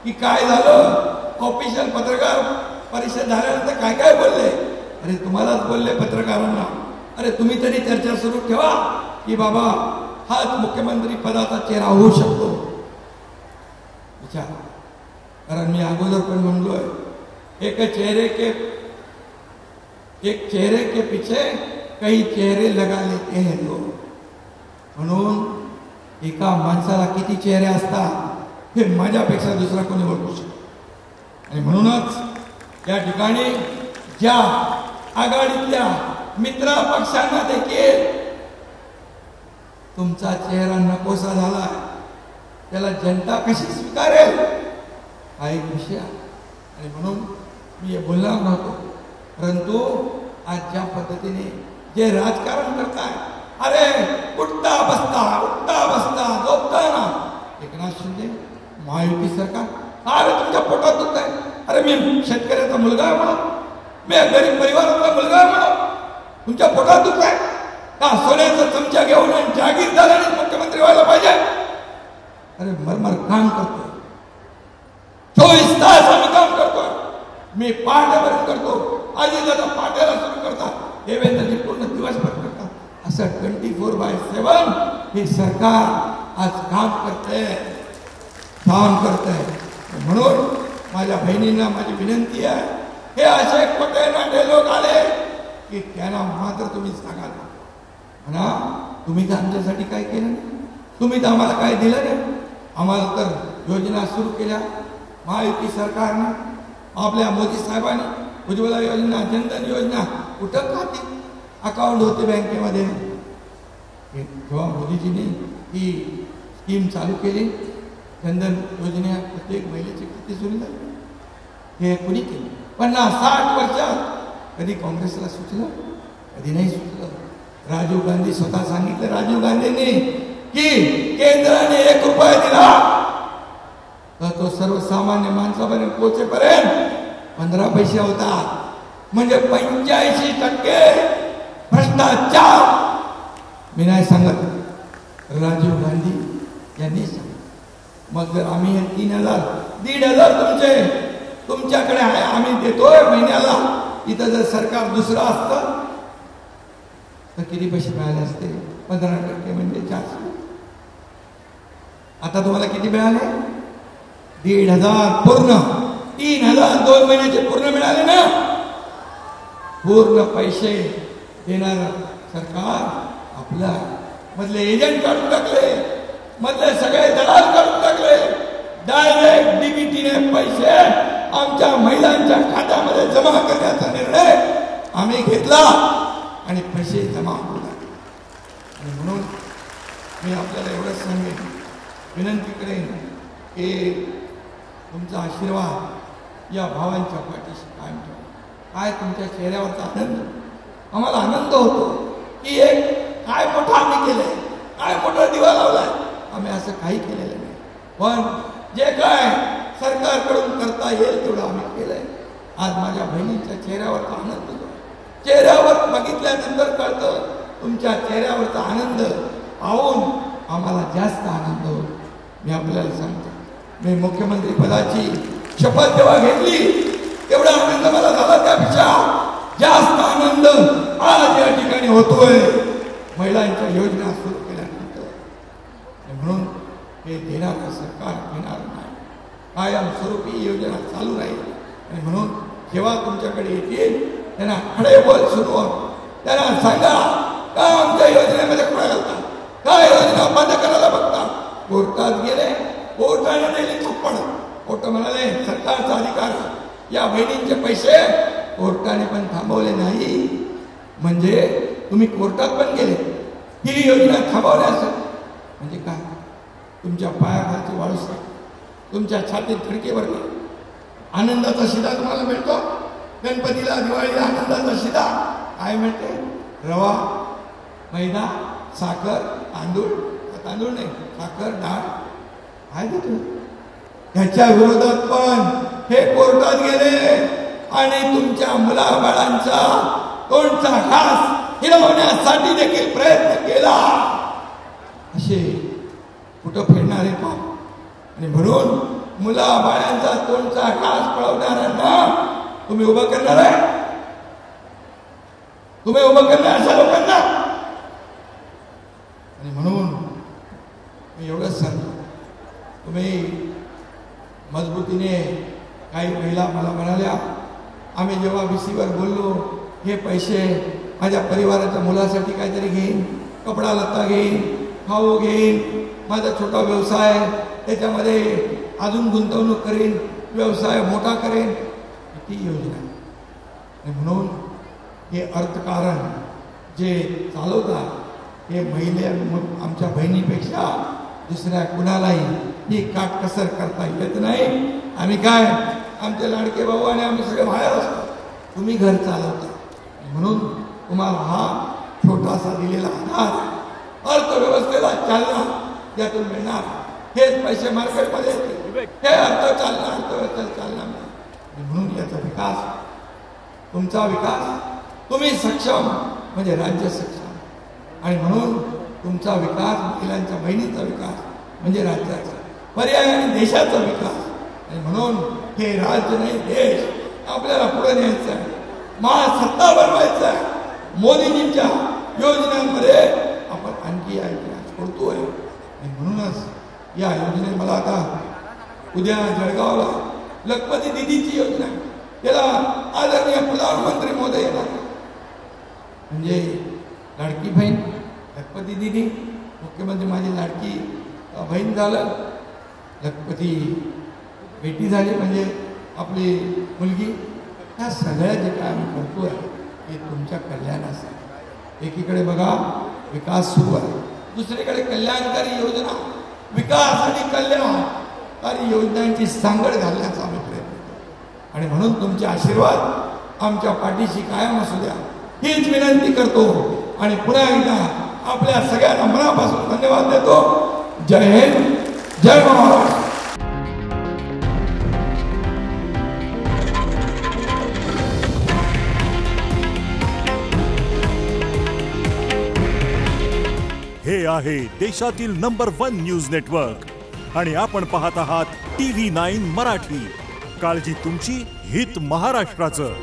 की काय झालं, ऑफिशियल पत्रकार परिषद झाल्यानंतर काय काय बोलले. अरे तुम्हालाच बोलले पत्रकारांना, अरे तुम्ही तरी चर्चा सुरू ठेवा की बाबा हाच मुख्यमंत्री पदाचा चेहरा होऊ शकतो. विचार, कारण मी अगोदर पण म्हणलोय, एक चेहरे के पीछे कई चेहरे लगा लेते हैं लोग. म्हणून एका माणसाला किती चेहरे असतात हे माझ्यापेक्षा दुसरा कोणी ओळखू शकतो. आणि म्हणूनच या ठिकाणी ज्या आघाडीतल्या मित्र पक्षांना देखील तुमचा चेहरा नकोसा झाला, त्याला जनता कशी स्वीकारेल हा एक विषय आहे. आणि म्हणून मी हे बोलणार नव्हतो, परंतु आज ज्या पद्धतीने जे राजकारण करताय, अरे उठता बसता झोपताना एकनाथ शिंदे महायुती सरकार, अरे तुमच्या पोटात दुखत आहे. अरे मी शेतकऱ्याचा मुलगा आहे म्हणून, मी गरीब परिवाराचा मुलगा आहे म्हणून तुमच्या पोटात दुखत आहे का? सोन्याचा चमचा घेऊन जागीरदाराने मुख्यमंत्री व्हायला पाहिजे. अरे मरमर काम करतोय, 24 तास आम्ही काम करतोय. मी पहाटेपर्यंत करतो, आजी दादा पहाटेला सुरू करतात, देवेंद्रजी पूर्ण दिवसभर करतात. असं 24/7 हे सरकार आज काम करते. म्हणून माझ्या बहिणींना माझी विनंती आहे, हे असे खोटे नाटे लोक आले की त्यांना मात्र तुम्ही सांगा म्हणा, तुम्ही तर आमच्यासाठी काय केलं नाही, तुम्ही तर आम्हाला काय दिलं नाही. आम्हाला तर योजना सुरू केल्या महायुती सरकारने, आपल्या मोदी साहेबांनी, उज्ज्वला योजना, जनधन योजना, कुठं खाती अकाउंट होते बँकेमध्ये. जेव्हा मोदीजींनी ही स्कीम चालू केली, जनधन योजना, प्रत्येक महिलेची खाती सुरू झाली. हे कुणी केलं? 50-60 वर्षात कधी काँग्रेसला सुचलं? कधी नाही सुचलं. राजीव गांधी स्वतः सांगितलं, राजीव गांधींनी, की केंद्राने 1 रुपया दिला तर तो सर्वसामान्य माणसापर्यंत पोहोचेपर्यंत 15 पैसे होता. म्हणजे 85% भ्रष्टाचार. मी नाही सांगत, राजीव गांधी यांनी सांगितलं. मग जर आम्ही 3,000 1,500 तुमच्याकडे आहे, आम्ही देतोय महिन्याला, इथं जर सरकार दुसरं असतं तर किती पैसे मिळाले असते? 15% म्हणजे 400. आता तुम्हाला किती मिळाले? 1,500 पूर्ण. 3,000 2 महिन्याचे पूर्ण मिळाले ना. पूर्ण पैसे देणार सरकार आपला. मधले एजंट काढून टाकले, मधले सगळे दलाल काढून टाकले. डायरेक्ट डीबीटीने पैसे आमच्या महिलांच्या खात्यामध्ये जमा करण्याचा निर्णय आम्ही घेतला आणि पैसे जमा होतात. आणि म्हणून मी आपल्याला एवढंच सांगेन, विनंती करेन की तुमचा आशीर्वाद या भावांच्या पाठीशी कायम ठेवा. काय तुमच्या चेहऱ्यावरचा आनंद, आम्हाला आनंद होतो की एक काय मोठं आम्ही केलंय, काय मोठा दिवा लावलाय. आम्ही असं काही केलेलं नाही, पण जे काय सरकारकडून करता येईल तेवढं आम्ही केलंय. आज माझ्या बहिणीच्या चेहऱ्यावरचा आनंद, चेहऱ्यावर बघितल्यानंतर कळतं, तुमच्या चेहऱ्यावरचा आनंद पाहून आम्हाला जास्त आनंद होतो. मी आपल्याला सांगतो, मी मुख्यमंत्री पदाची शपथ जेव्हा घेतली तेवढा आनंद मला झाला, त्यापेक्षा जास्त आनंद आज या ठिकाणी होतोय महिलांच्या योजना सुरू केल्यानंतर. म्हणून हे देणारं सरकार घेणार नाही, कायमस्वरूपी योजना चालू राहील. आणि म्हणून जेव्हा तुमच्याकडे येतील त्यांना खडे बोल सुरू, त्यांना सांगा का आमच्या योजनेमध्ये खोडा घालतात, काय योजना बंद करायला बघतात. कोर्टात गेले, कोर्टाने दिली थप्पड. कोर्ट म्हणाले सरकारचा अधिकार, या बहिणींचे पैसे कोर्टाने पण थांबवले नाही. म्हणजे तुम्ही कोर्टात पण गेले ही योजना थांबवण्यासाठी. म्हणजे काय? तुमच्या पायाखालची वाळूस, तुमच्या छातीत खडके भरले. आनंदाचा शिदा तुम्हाला मिळतो. गणपतीला, दिवाळीला आनंदाचा शिदा काय मिळते? रवा, मैदा, साखर, तांदूळ, तांदूळ नाही, साखर, डाळ काय देतो. ह्याच्या विरोधात पण हे कोर्टात गेले आणि तुमच्या मुलाबाळांचा तोंडचा घास हिरवण्यासाठी देखील प्रयत्न केला. असे कुठं फिरणारे पाप. आणि म्हणून मुला बाळांचा तोंडचा घास पळवणाऱ्यांना तुम्ही उभं करणार आहे? तुम्ही उभं करणार अशा लोकांना? आणि म्हणून मी एवढंच सांगतो, तुम्ही मजबूतीने, काही महिला मला म्हणाल्या, आम्ही जेव्हा VCवर बोललो, हे पैसे माझ्या परिवाराच्या मुलासाठी काहीतरी घेईन, कपडा लत्ता घेईन, खाऊ घेईन, माझा छोटा व्यवसाय त्याच्यामध्ये अजून गुंतवणूक करेन, व्यवसाय मोठा करेन, किती योजना. आणि म्हणून हे अर्थकारण जे चालवतात हे महिला आमच्या बहिणीपेक्षा दुसऱ्या कुणालाही ही काटकसर करता येत नाही. आम्ही काय, आमचे लाडके भाऊ आणि आम्ही सगळे बाहेर असतो, तुम्ही घर चालवता. म्हणून तुम्हाला हा छोटासा दिलेला आधार अर्थव्यवस्थेला चालना यातून मिळणार. हेच पैसे मार्केटमध्ये येतील, हे अर्थव्यवस्थेला चालना मिळेल. म्हणून याचा विकास, तुमचा विकास, तुम्ही सक्षम म्हणजे राज्य सक्षम. आणि म्हणून तुमचा विकास, महिलांच्या बहिणीचा विकास म्हणजे राज्याचा, पर्यायाने देशाचा विकास. आणि म्हणून हे राज्य नाही, देश आपल्याला पुढे न्यायचं आहे, महासत्ता बनवायचं आहे. मोदीजींच्या योजनांमध्ये आपण आणखी करतोय. आणि म्हणूनच या योजने मला आता उद्या जळगावला लखपती दिदीची योजना, त्याला आदरणीय प्रधानमंत्री मोदी येणार, म्हणजे लाडकी बहीण लखपती दिदी, मुख्यमंत्री माझी लाडकी बहीण झालं, लखपती बेटी झाली म्हणजे आपली मुलगी. ह्या सगळ्या जे काय आम्ही करतोय हे तुमच्या कल्याणासाठी. एकीकडे बघा विकास सुरू आहे, दुसरीकडे कल्याणकारी योजना, विकास आणि कल्याणकारी योजनांची सांगड घालण्याचा आम्ही प्रयत्न करतो. आणि म्हणून तुमचे आशीर्वाद आमच्या पाठीशी कायम असू द्या हीच विनंती करतो. आणि पुन्हा एकदा आपल्या सगळ्यांना मनापासून धन्यवाद देतो. जय हिंद, जय महाराष्ट्र. हे आहे देशातील नंबर 1 न्यूज नेटवर्क आणि आपण पाहत आहात TV9 मराठी. काळजी तुमची, हित महाराष्ट्राचं.